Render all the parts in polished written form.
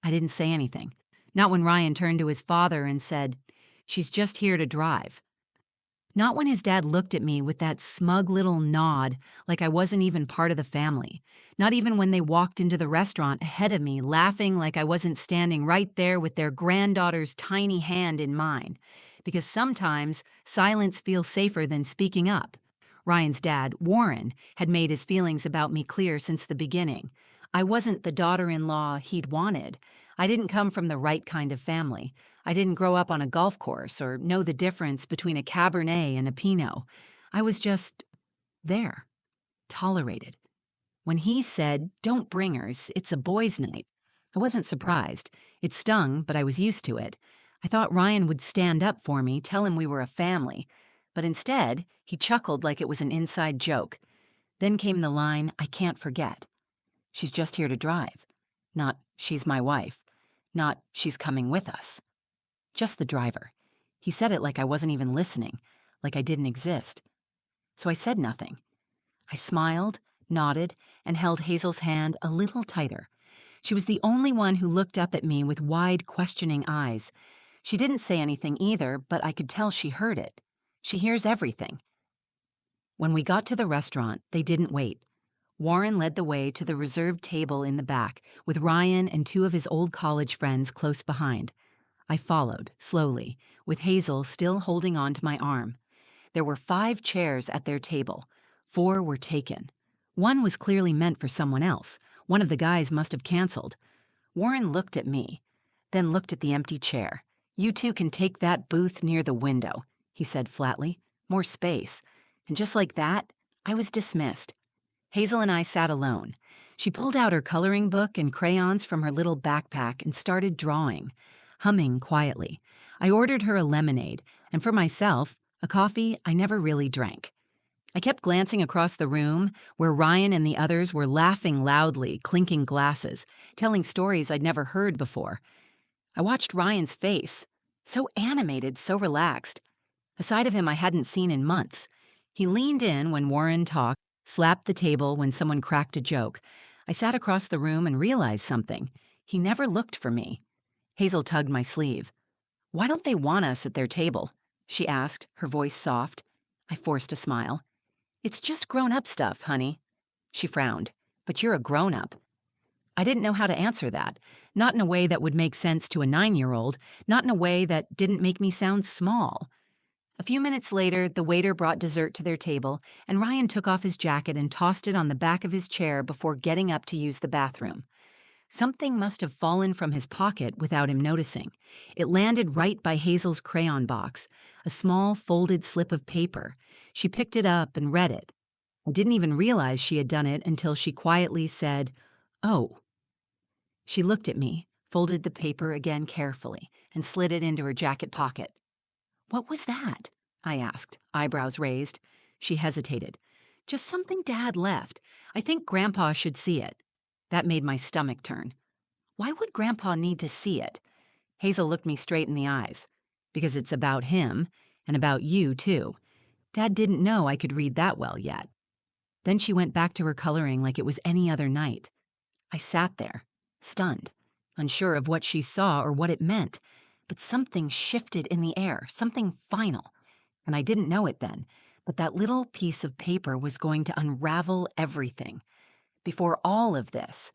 I didn't say anything. Not when Ryan turned to his father and said, "She's just here to drive." Not when his dad looked at me with that smug little nod like I wasn't even part of the family. Not even when they walked into the restaurant ahead of me laughing like I wasn't standing right there with their granddaughter's tiny hand in mine. Because sometimes silence feels safer than speaking up. Ryan's dad, Warren, had made his feelings about me clear since the beginning. I wasn't the daughter-in-law he'd wanted. I didn't come from the right kind of family. I didn't grow up on a golf course or know the difference between a Cabernet and a Pinot. I was just there, tolerated. When he said, "Don't bring hers, it's a boys' night," I wasn't surprised. It stung, but I was used to it. I thought Ryan would stand up for me, tell him we were a family. But instead, he chuckled like it was an inside joke. Then came the line I can't forget. "She's just here to drive." Not, "She's my wife." Not, "She's coming with us." Just the driver. He said it like I wasn't even listening, like I didn't exist. So I said nothing. I smiled, nodded, and held Hazel's hand a little tighter. She was the only one who looked up at me with wide, questioning eyes. She didn't say anything either, but I could tell she heard it. She hears everything. When we got to the restaurant, they didn't wait. Warren led the way to the reserved table in the back, with Ryan and two of his old college friends close behind. I followed, slowly, with Hazel still holding on to my arm. There were 5 chairs at their table. 4 were taken. One was clearly meant for someone else. One of the guys must have canceled. Warren looked at me, then looked at the empty chair. "You two can take that booth near the window," he said flatly. "More space." And just like that, I was dismissed. Hazel and I sat alone. She pulled out her coloring book and crayons from her little backpack and started drawing, humming quietly. I ordered her a lemonade, and for myself, a coffee I never really drank. I kept glancing across the room, where Ryan and the others were laughing loudly, clinking glasses, telling stories I'd never heard before. I watched Ryan's face, so animated, so relaxed, a side of him I hadn't seen in months. He leaned in when Warren talked, slapped the table when someone cracked a joke. I sat across the room and realized something. He never looked for me. Hazel tugged my sleeve. "Why don't they want us at their table?" she asked, her voice soft. I forced a smile. "It's just grown-up stuff, honey." She frowned. "But you're a grown-up." I didn't know how to answer that. Not in a way that would make sense to a 9-year-old, not in a way that didn't make me sound small. A few minutes later, the waiter brought dessert to their table, and Ryan took off his jacket and tossed it on the back of his chair before getting up to use the bathroom. Something must have fallen from his pocket without him noticing. It landed right by Hazel's crayon box, a small folded slip of paper. She picked it up and read it. I didn't even realize she had done it until she quietly said, "Oh." She looked at me, folded the paper again carefully, and slid it into her jacket pocket. "What was that?" I asked, eyebrows raised. She hesitated. "Just something Dad left. I think Grandpa should see it." That made my stomach turn. Why would Grandpa need to see it? Hazel looked me straight in the eyes. "Because it's about him, and about you, too. Dad didn't know I could read that well yet." Then she went back to her coloring like it was any other night. I sat there, stunned, unsure of what she saw or what it meant. But something shifted in the air, something final. And I didn't know it then, but that little piece of paper was going to unravel everything. Before all of this,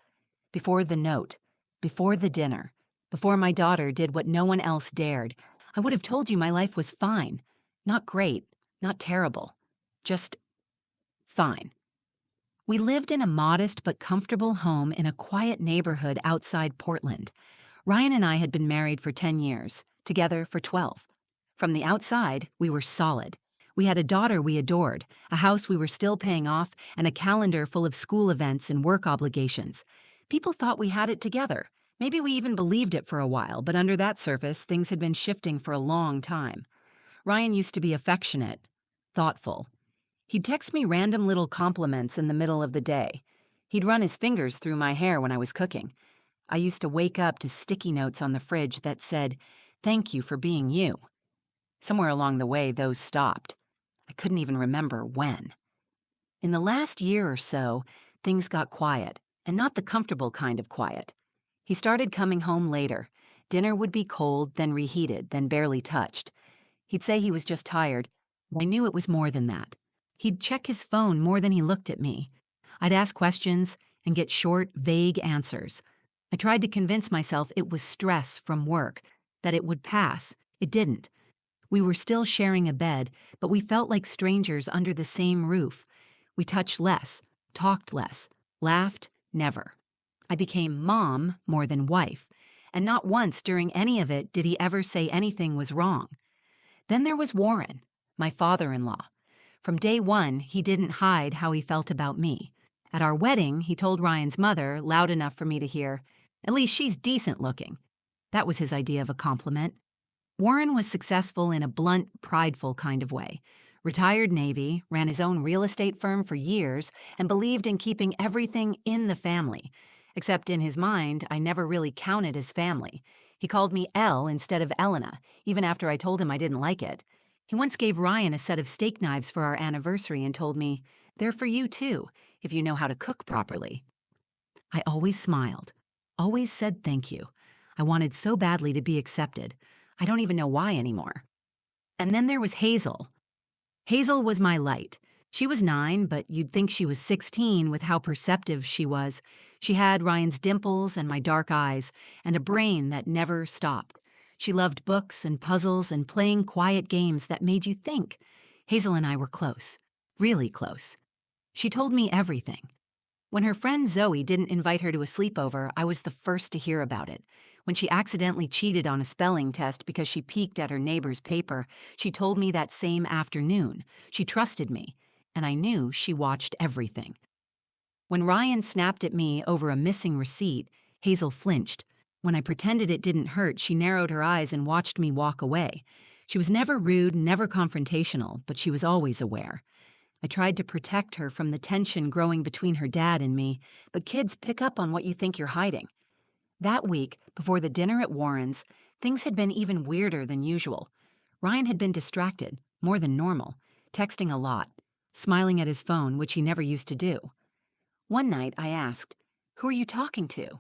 before the note, before the dinner, before my daughter did what no one else dared, I would have told you my life was fine. Not great, not terrible. Just fine. We lived in a modest but comfortable home in a quiet neighborhood outside Portland. Ryan and I had been married for 10 years, together for 12. From the outside, we were solid. We had a daughter we adored, a house we were still paying off, and a calendar full of school events and work obligations. People thought we had it together. Maybe we even believed it for a while, but under that surface, things had been shifting for a long time. Ryan used to be affectionate, thoughtful. He'd text me random little compliments in the middle of the day. He'd run his fingers through my hair when I was cooking. I used to wake up to sticky notes on the fridge that said, "Thank you for being you." Somewhere along the way, those stopped. I couldn't even remember when. In the last year or so, things got quiet, and not the comfortable kind of quiet. He started coming home later. Dinner would be cold, then reheated, then barely touched. He'd say he was just tired. I knew it was more than that. He'd check his phone more than he looked at me. I'd ask questions and get short, vague answers. I tried to convince myself it was stress from work, that it would pass. It didn't. We were still sharing a bed, but we felt like strangers under the same roof. We touched less, talked less, laughed never. I became mom more than wife, and not once during any of it did he ever say anything was wrong. Then there was Warren, my father-in-law. From day one, he didn't hide how he felt about me. At our wedding, he told Ryan's mother, loud enough for me to hear, "At least she's decent looking." That was his idea of a compliment. Warren was successful in a blunt, prideful kind of way. Retired Navy, ran his own real estate firm for years, and believed in keeping everything in the family. Except in his mind, I never really counted as family. He called me Elle instead of Elena, even after I told him I didn't like it. He once gave Ryan a set of steak knives for our anniversary and told me, "They're for you too, if you know how to cook properly." I always smiled, always said thank you. I wanted so badly to be accepted. I don't even know why anymore. And then there was Hazel. Hazel was my light. She was 9, but you'd think she was 16 with how perceptive she was. She had Ryan's dimples and my dark eyes, and a brain that never stopped. She loved books and puzzles and playing quiet games that made you think. Hazel and I were close, really close. She told me everything. When her friend Zoe didn't invite her to a sleepover, I was the first to hear about it. When she accidentally cheated on a spelling test because she peeked at her neighbor's paper, she told me that same afternoon. She trusted me, and I knew she watched everything. When Ryan snapped at me over a missing receipt, Hazel flinched. When I pretended it didn't hurt, she narrowed her eyes and watched me walk away. She was never rude, never confrontational, but she was always aware. I tried to protect her from the tension growing between her dad and me, but kids pick up on what you think you're hiding. That week, before the dinner at Warren's, things had been even weirder than usual. Ryan had been distracted, more than normal, texting a lot, smiling at his phone, which he never used to do. One night, I asked, "Who are you talking to?"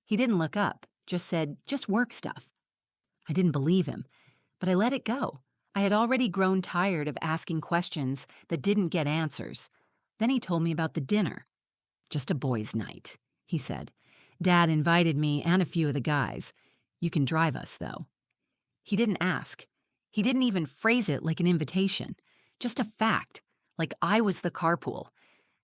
He didn't look up, just said, "Just work stuff." I didn't believe him, but I let it go. I had already grown tired of asking questions that didn't get answers. Then he told me about the dinner. "Just a boys' night," he said. "Dad invited me and a few of the guys. You can drive us, though." He didn't ask. He didn't even phrase it like an invitation. Just a fact, like I was the carpool.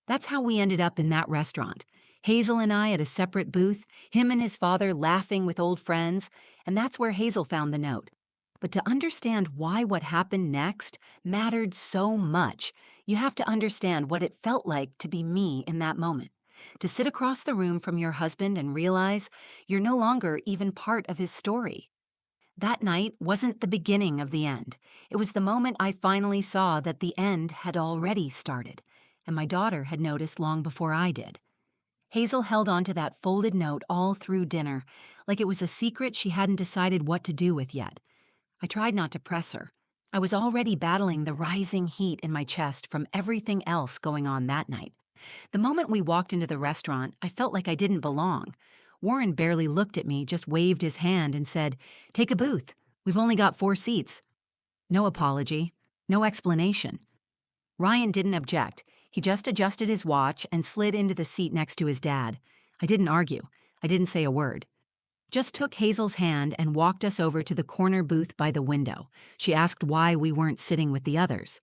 That's how we ended up in that restaurant. Hazel and I at a separate booth, him and his father laughing with old friends, and that's where Hazel found the note. But to understand why what happened next mattered so much, you have to understand what it felt like to be me in that moment. To sit across the room from your husband and realize you're no longer even part of his story. That night wasn't the beginning of the end. It was the moment I finally saw that the end had already started, and my daughter had noticed long before I did. Hazel held on to that folded note all through dinner, like it was a secret she hadn't decided what to do with yet. I tried not to press her. I was already battling the rising heat in my chest from everything else going on that night. The moment we walked into the restaurant, I felt like I didn't belong. Warren barely looked at me, just waved his hand and said, "Take a booth. We've only got 4 seats." No apology, no explanation. Ryan didn't object. He just adjusted his watch and slid into the seat next to his dad. I didn't argue. I didn't say a word. Just took Hazel's hand and walked us over to the corner booth by the window. She asked why we weren't sitting with the others.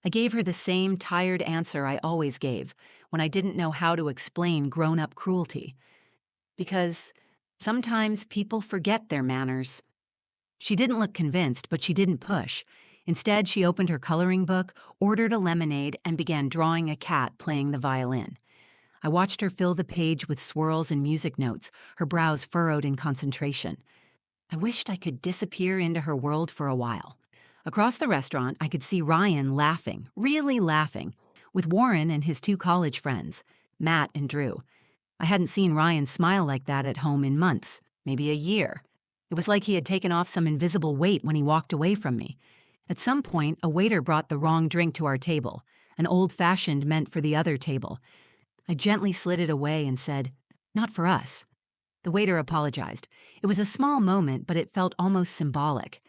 I gave her the same tired answer I always gave when I didn't know how to explain grown-up cruelty. Because sometimes people forget their manners. She didn't look convinced, but she didn't push. Instead, she opened her coloring book, ordered a lemonade, and began drawing a cat playing the violin. I watched her fill the page with swirls and music notes, her brows furrowed in concentration. I wished I could disappear into her world for a while. Across the restaurant, I could see Ryan laughing, really laughing, with Warren and his 2 college friends, Matt and Drew. I hadn't seen Ryan smile like that at home in months, maybe a year. It was like he had taken off some invisible weight when he walked away from me. At some point, a waiter brought the wrong drink to our table, an old-fashioned meant for the other table. I gently slid it away and said, "Not for us." The waiter apologized. It was a small moment, but it felt almost symbolic.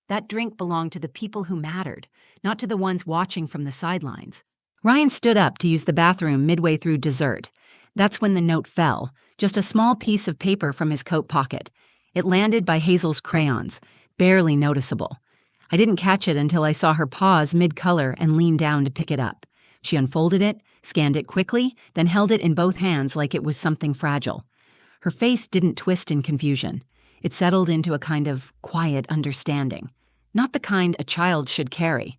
That drink belonged to the people who mattered, not to the ones watching from the sidelines. Ryan stood up to use the bathroom midway through dessert. That's when the note fell, just a small piece of paper from his coat pocket. It landed by Hazel's crayons, barely noticeable. I didn't catch it until I saw her pause mid-color and lean down to pick it up. She unfolded it, scanned it quickly, then held it in both hands like it was something fragile. Her face didn't twist in confusion. It settled into a kind of quiet understanding. Not the kind a child should carry.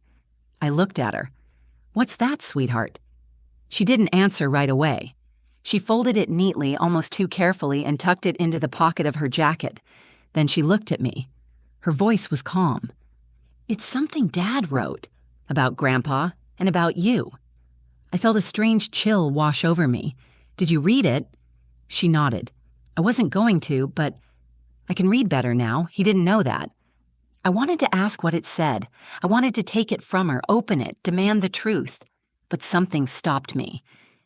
I looked at her. "What's that, sweetheart?" She didn't answer right away. She folded it neatly, almost too carefully, and tucked it into the pocket of her jacket. Then she looked at me. Her voice was calm. "It's something Dad wrote. About Grandpa and about you." I felt a strange chill wash over me. "Did you read it?" She nodded. "I wasn't going to, but I can read better now. He didn't know that." I wanted to ask what it said. I wanted to take it from her, open it, demand the truth. But something stopped me.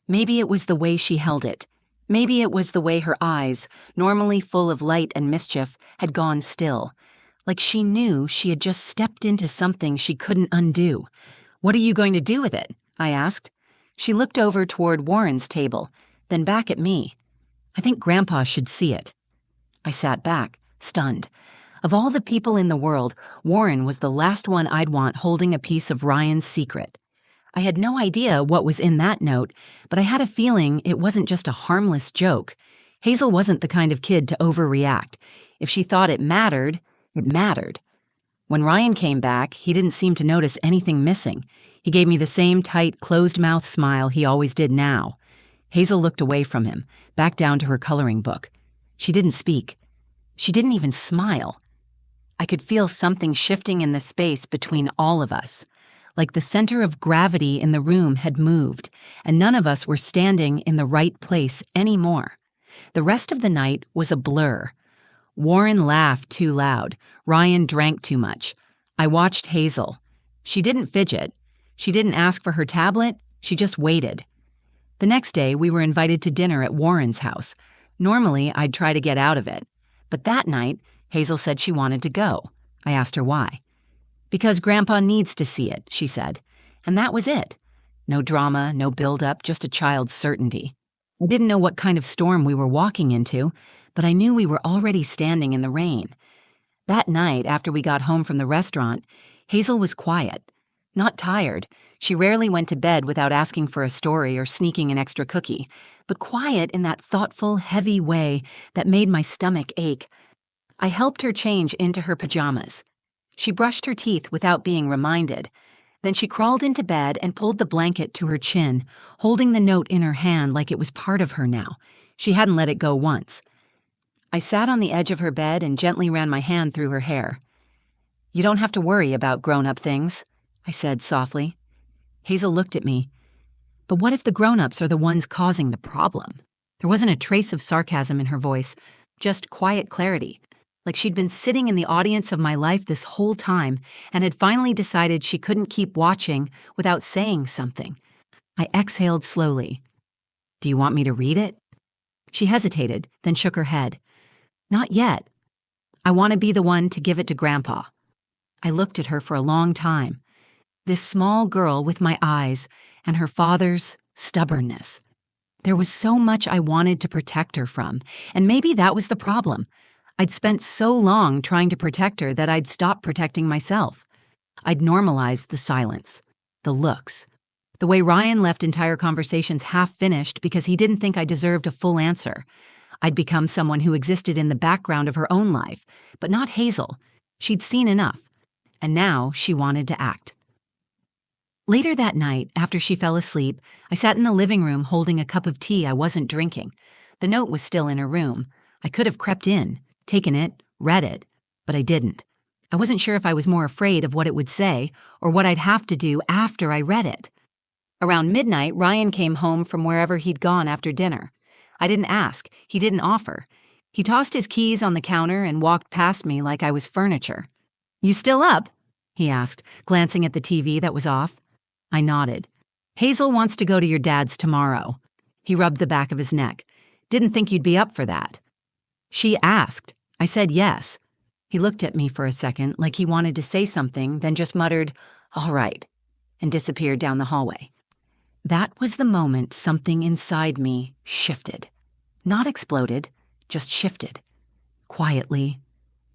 Maybe it was the way she held it. Maybe it was the way her eyes, normally full of light and mischief, had gone still. Like she knew she had just stepped into something she couldn't undo. "What are you going to do with it?" I asked. She looked over toward Warren's table, then back at me. "I think Grandpa should see it." I sat back, stunned. Of all the people in the world, Warren was the last one I'd want holding a piece of Ryan's secret. I had no idea what was in that note, but I had a feeling it wasn't just a harmless joke. Hazel wasn't the kind of kid to overreact. If she thought it mattered, it mattered. When Ryan came back, he didn't seem to notice anything missing. He gave me the same tight, closed-mouth smile he always did now. Hazel looked away from him, back down to her coloring book. She didn't speak. She didn't even smile. I could feel something shifting in the space between all of us. Like the center of gravity in the room had moved, and none of us were standing in the right place anymore. The rest of the night was a blur. Warren laughed too loud. Ryan drank too much. I watched Hazel. She didn't fidget. She didn't ask for her tablet. She just waited. The next day, we were invited to dinner at Warren's house. Normally, I'd try to get out of it. But that night, Hazel said she wanted to go. I asked her why. "Because Grandpa needs to see it," she said. And that was it. No drama, no build-up, just a child's certainty. I didn't know what kind of storm we were walking into, but I knew we were already standing in the rain. That night, after we got home from the restaurant, Hazel was quiet. Not tired. She rarely went to bed without asking for a story or sneaking an extra cookie, but quiet in that thoughtful, heavy way that made my stomach ache. I helped her change into her pajamas. She brushed her teeth without being reminded. Then she crawled into bed and pulled the blanket to her chin, holding the note in her hand like it was part of her now. She hadn't let it go once. I sat on the edge of her bed and gently ran my hand through her hair. "You don't have to worry about grown-up things," I said softly. Hazel looked at me. "But what if the grown-ups are the ones causing the problem?" There wasn't a trace of sarcasm in her voice, just quiet clarity. Like she'd been sitting in the audience of my life this whole time and had finally decided she couldn't keep watching without saying something. I exhaled slowly. "Do you want me to read it?" She hesitated, then shook her head. "Not yet. I want to be the one to give it to Grandpa." I looked at her for a long time. This small girl with my eyes and her father's stubbornness. There was so much I wanted to protect her from, and maybe that was the problem. I'd spent so long trying to protect her that I'd stopped protecting myself. I'd normalized the silence, the looks, the way Ryan left entire conversations half-finished because he didn't think I deserved a full answer. I'd become someone who existed in the background of her own life, but not Hazel. She'd seen enough, and now she wanted to act. Later that night, after she fell asleep, I sat in the living room holding a cup of tea I wasn't drinking. The note was still in her room. I could have crept in, taken it, read it, but I didn't. I wasn't sure if I was more afraid of what it would say or what I'd have to do after I read it. Around midnight, Ryan came home from wherever he'd gone after dinner. I didn't ask. He didn't offer. He tossed his keys on the counter and walked past me like I was furniture. "You still up?" he asked, glancing at the TV that was off. I nodded. "Hazel wants to go to your dad's tomorrow." He rubbed the back of his neck. "Didn't think you'd be up for that." She asked. I said yes. He looked at me for a second like he wanted to say something, then just muttered, "All right," and disappeared down the hallway. That was the moment something inside me shifted. Not exploded, just shifted. Quietly,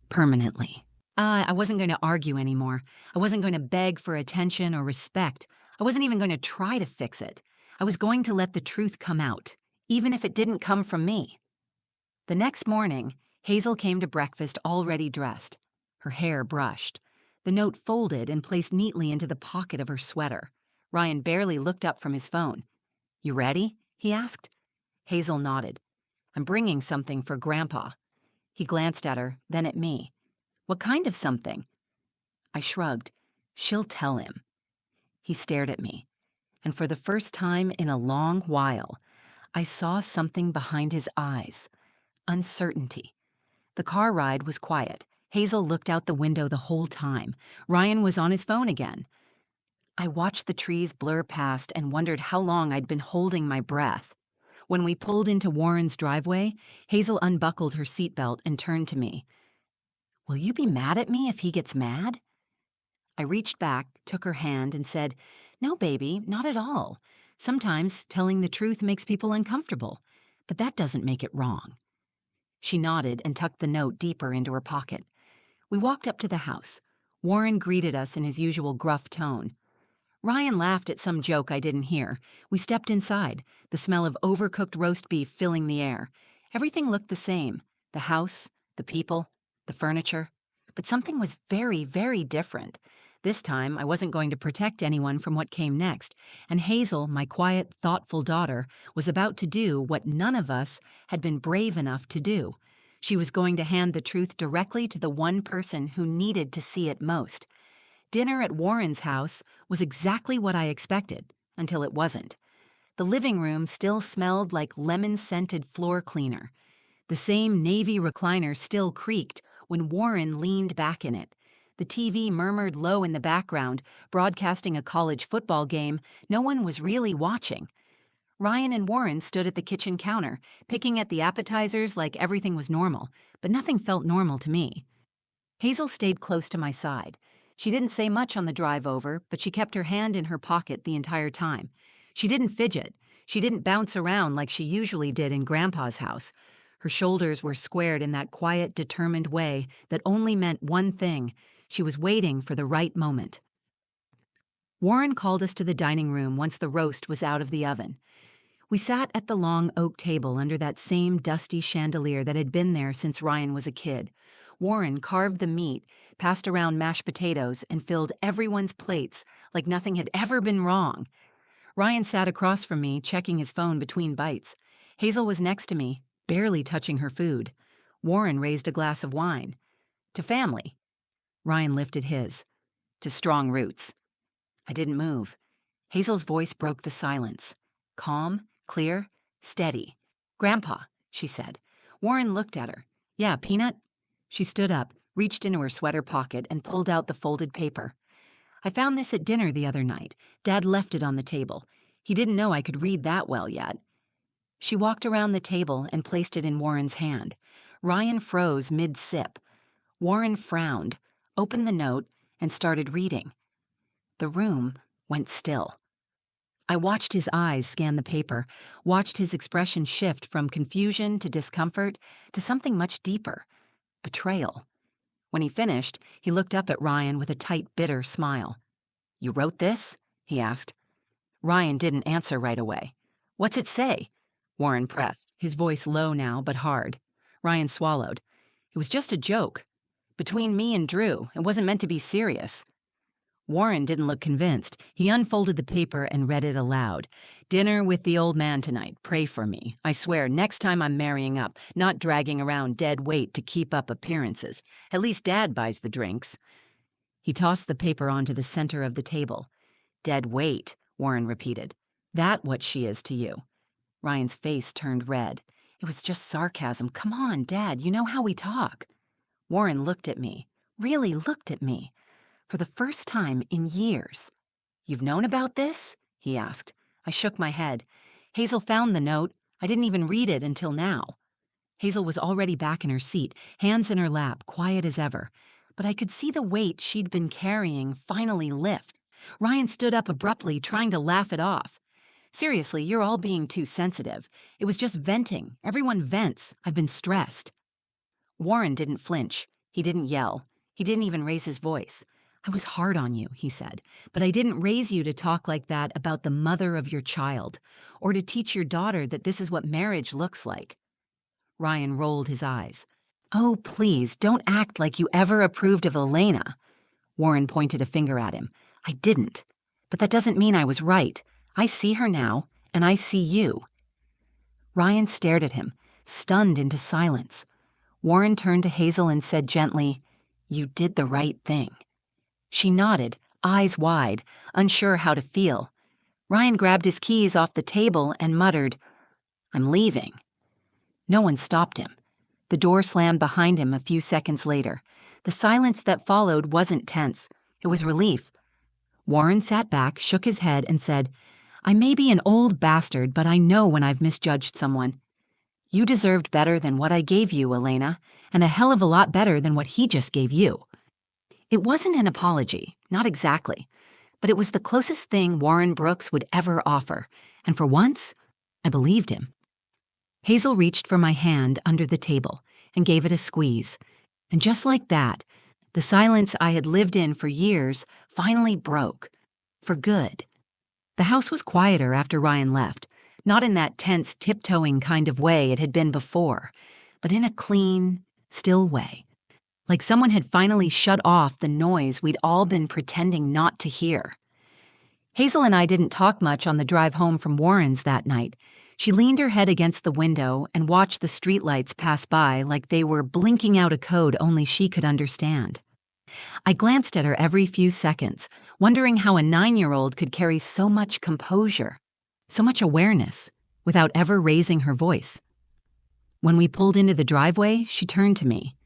permanently. I wasn't going to argue anymore. I wasn't going to beg for attention or respect. I wasn't even going to try to fix it. I was going to let the truth come out, even if it didn't come from me. The next morning, Hazel came to breakfast already dressed, her hair brushed, the note folded and placed neatly into the pocket of her sweater. Ryan barely looked up from his phone. "You ready?" he asked. Hazel nodded. "I'm bringing something for Grandpa." He glanced at her, then at me. "What kind of something?" I shrugged. "She'll tell him." He stared at me, and for the first time in a long while, I saw something behind his eyes. Uncertainty. The car ride was quiet. Hazel looked out the window the whole time. Ryan was on his phone again. I watched the trees blur past and wondered how long I'd been holding my breath. When we pulled into Warren's driveway, Hazel unbuckled her seatbelt and turned to me. "Will you be mad at me if he gets mad?" I reached back, took her hand, and said, "No, baby, not at all. Sometimes telling the truth makes people uncomfortable, but that doesn't make it wrong." She nodded and tucked the note deeper into her pocket. We walked up to the house. Warren greeted us in his usual gruff tone. Ryan laughed at some joke I didn't hear. We stepped inside, the smell of overcooked roast beef filling the air. Everything looked the same: the house, the people, the furniture. But something was very, very different. This time, I wasn't going to protect anyone from what came next, and Hazel, my quiet, thoughtful daughter, was about to do what none of us had been brave enough to do. She was going to hand the truth directly to the one person who needed to see it most. Dinner at Warren's house was exactly what I expected, until it wasn't. The living room still smelled like lemon-scented floor cleaner. The same navy recliner still creaked when Warren leaned back in it. The TV murmured low in the background, broadcasting a college football game no one was really watching. Ryan and Warren stood at the kitchen counter, picking at the appetizers like everything was normal, but nothing felt normal to me. Hazel stayed close to my side. She didn't say much on the drive over, but she kept her hand in her pocket the entire time. She didn't fidget. She didn't bounce around like she usually did in Grandpa's house. Her shoulders were squared in that quiet, determined way that only meant one thing: she was waiting for the right moment. Warren called us to the dining room once the roast was out of the oven. We sat at the long oak table under that same dusty chandelier that had been there since Ryan was a kid. Warren carved the meat, passed around mashed potatoes, and filled everyone's plates like nothing had ever been wrong. Ryan sat across from me, checking his phone between bites. Hazel was next to me, barely touching her food. Warren raised a glass of wine. "To family." Ryan lifted his. "To strong roots." I didn't move. Hazel's voice broke the silence. Calm, clear, steady. "Grandpa," she said. Warren looked at her. "Yeah, Peanut?" She stood up, reached into her sweater pocket, and pulled out the folded paper. "I found this at dinner the other night. Dad left it on the table. He didn't know I could read that well yet." She walked around the table and placed it in Warren's hand. Ryan froze mid-sip. Warren frowned, opened the note, and started reading. The room went still. I watched his eyes scan the paper, watched his expression shift from confusion to discomfort to something much deeper: betrayal. When he finished, he looked up at Ryan with a tight, bitter smile. "You wrote this?" he asked. Ryan didn't answer right away. "What's it say?" Warren pressed, his voice low now but hard. Ryan swallowed. "It was just a joke. Between me and Drew, it wasn't meant to be serious." Warren didn't look convinced. He unfolded the paper and read it aloud. "Dinner with the old man tonight. Pray for me. I swear, next time I'm marrying up, not dragging around dead weight to keep up appearances. At least Dad buys the drinks." He tossed the paper onto the center of the table. "Dead weight," Warren repeated. "That what she is to you?" Ryan's face turned red. It was just sarcasm. "Come on, Dad, you know how we talk." Warren looked at me. Really looked at me. For the first time in years. "You've known about this?" he asked. I shook my head. "Hazel found the note. I didn't even read it until now." Hazel was already back in her seat, hands in her lap, quiet as ever. But I could see the weight she'd been carrying finally lift. Ryan stood up abruptly, trying to laugh it off. "Seriously, you're all being too sensitive. It was just venting. Everyone vents. I've been stressed." Warren didn't flinch. He didn't yell. He didn't even raise his voice. "I was hard on you," he said, "but I didn't raise you to talk like that about the mother of your child, or to teach your daughter that this is what marriage looks like." Ryan rolled his eyes. "Oh, please, don't act like you ever approved of Elena." Warren pointed a finger at him. "I didn't. But that doesn't mean I was right. I see her now, and I see you." Ryan stared at him, stunned into silence. Warren turned to Hazel and said gently, "You did the right thing." She nodded, eyes wide, unsure how to feel. Ryan grabbed his keys off the table and muttered, "I'm leaving." No one stopped him. The door slammed behind him a few seconds later. The silence that followed wasn't tense. It was relief. Warren sat back, shook his head, and said, "I may be an old bastard, but I know when I've misjudged someone. You deserved better than what I gave you, Elena, and a hell of a lot better than what he just gave you." It wasn't an apology, not exactly, but it was the closest thing Warren Brooks would ever offer, and for once, I believed him. Hazel reached for my hand under the table and gave it a squeeze, and just like that, the silence I had lived in for years finally broke, for good. The house was quieter after Ryan left, not in that tense, tiptoeing kind of way it had been before, but in a clean, still way, like someone had finally shut off the noise we'd all been pretending not to hear. Hazel and I didn't talk much on the drive home from Warren's that night. She leaned her head against the window and watched the streetlights pass by like they were blinking out a code only she could understand. I glanced at her every few seconds, wondering how a 9-year-old could carry so much composure, so much awareness, without ever raising her voice. When we pulled into the driveway, she turned to me.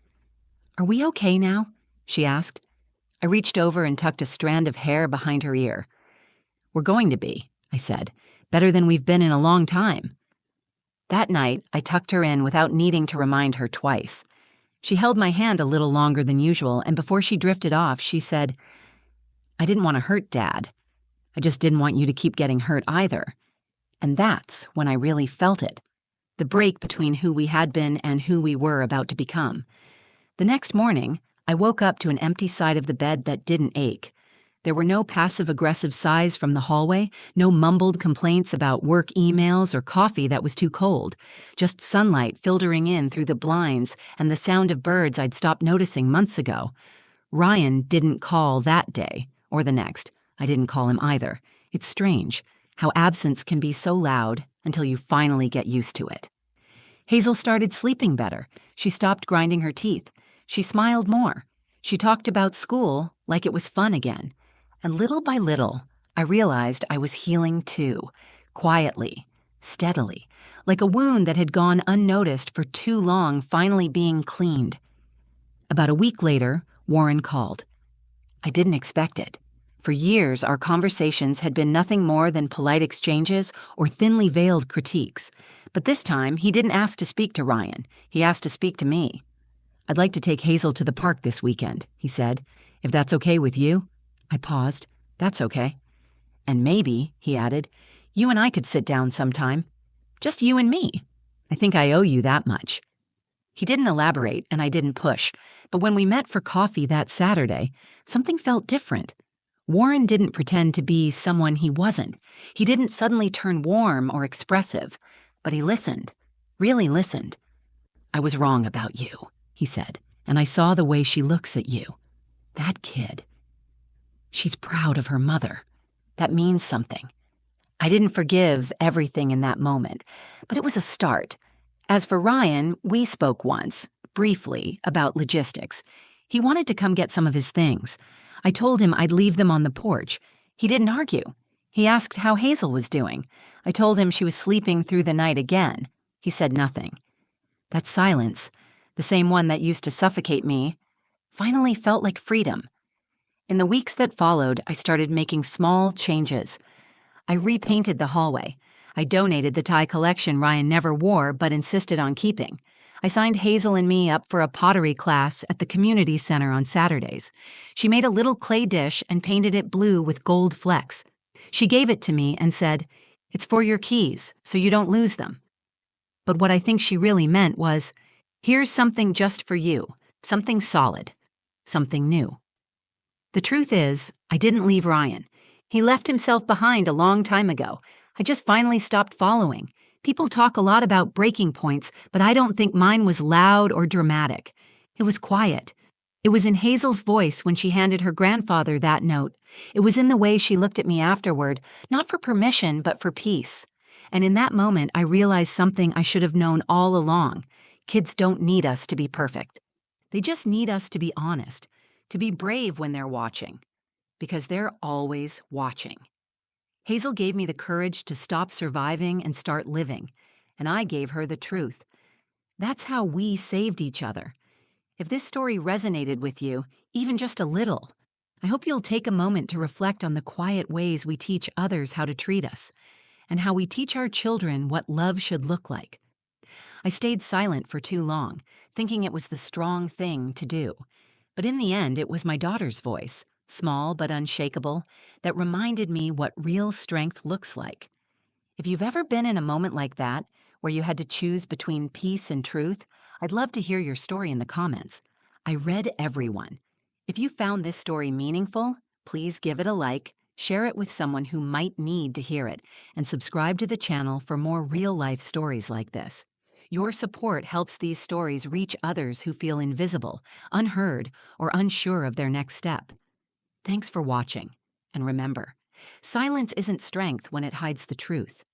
"Are we okay now?" she asked. I reached over and tucked a strand of hair behind her ear. "We're going to be," I said. "Better than we've been in a long time." That night, I tucked her in without needing to remind her twice. She held my hand a little longer than usual, and before she drifted off, she said, "I didn't want to hurt Dad. I just didn't want you to keep getting hurt either." And that's when I really felt it. The break between who we had been and who we were about to become. The next morning, I woke up to an empty side of the bed that didn't ache. There were no passive-aggressive sighs from the hallway, no mumbled complaints about work emails or coffee that was too cold, just sunlight filtering in through the blinds and the sound of birds I'd stopped noticing months ago. Ryan didn't call that day, or the next. I didn't call him either. It's strange how absence can be so loud until you finally get used to it. Hazel started sleeping better. She stopped grinding her teeth. She smiled more. She talked about school like it was fun again. And little by little, I realized I was healing too, quietly, steadily, like a wound that had gone unnoticed for too long finally being cleaned. About a week later, Warren called. I didn't expect it. For years, our conversations had been nothing more than polite exchanges or thinly veiled critiques. But this time, he didn't ask to speak to Ryan. He asked to speak to me. "I'd like to take Hazel to the park this weekend," he said. "If that's okay with you?" I paused. "That's okay." "And maybe," he added, "you and I could sit down sometime. Just you and me. I think I owe you that much." He didn't elaborate, and I didn't push. But when we met for coffee that Saturday, something felt different. Warren didn't pretend to be someone he wasn't. He didn't suddenly turn warm or expressive. But he listened. Really listened. "I was wrong about you," he said, "and I saw the way she looks at you. That kid. She's proud of her mother. That means something." I didn't forgive everything in that moment, but it was a start. As for Ryan, we spoke once, briefly, about logistics. He wanted to come get some of his things. I told him I'd leave them on the porch. He didn't argue. He asked how Hazel was doing. I told him she was sleeping through the night again. He said nothing. That silence, the same one that used to suffocate me, finally felt like freedom. In the weeks that followed, I started making small changes. I repainted the hallway. I donated the tie collection Ryan never wore but insisted on keeping. I signed Hazel and me up for a pottery class at the community center on Saturdays. She made a little clay dish and painted it blue with gold flecks. She gave it to me and said, "It's for your keys, so you don't lose them." But what I think she really meant was, "Here's something just for you, something solid, something new." The truth is, I didn't leave Ryan. He left himself behind a long time ago. I just finally stopped following. People talk a lot about breaking points, but I don't think mine was loud or dramatic. It was quiet. It was in Hazel's voice when she handed her grandfather that note. It was in the way she looked at me afterward, not for permission, but for peace. And in that moment, I realized something I should have known all along. Kids don't need us to be perfect. They just need us to be honest, to be brave when they're watching, because they're always watching. Hazel gave me the courage to stop surviving and start living, and I gave her the truth. That's how we saved each other. If this story resonated with you, even just a little, I hope you'll take a moment to reflect on the quiet ways we teach others how to treat us, and how we teach our children what love should look like. I stayed silent for too long, thinking it was the strong thing to do. But in the end, it was my daughter's voice, small but unshakable, that reminded me what real strength looks like. If you've ever been in a moment like that, where you had to choose between peace and truth, I'd love to hear your story in the comments. I read every one. If you found this story meaningful, please give it a like, share it with someone who might need to hear it, and subscribe to the channel for more real-life stories like this. Your support helps these stories reach others who feel invisible, unheard, or unsure of their next step. Thanks for watching. And remember, silence isn't strength when it hides the truth.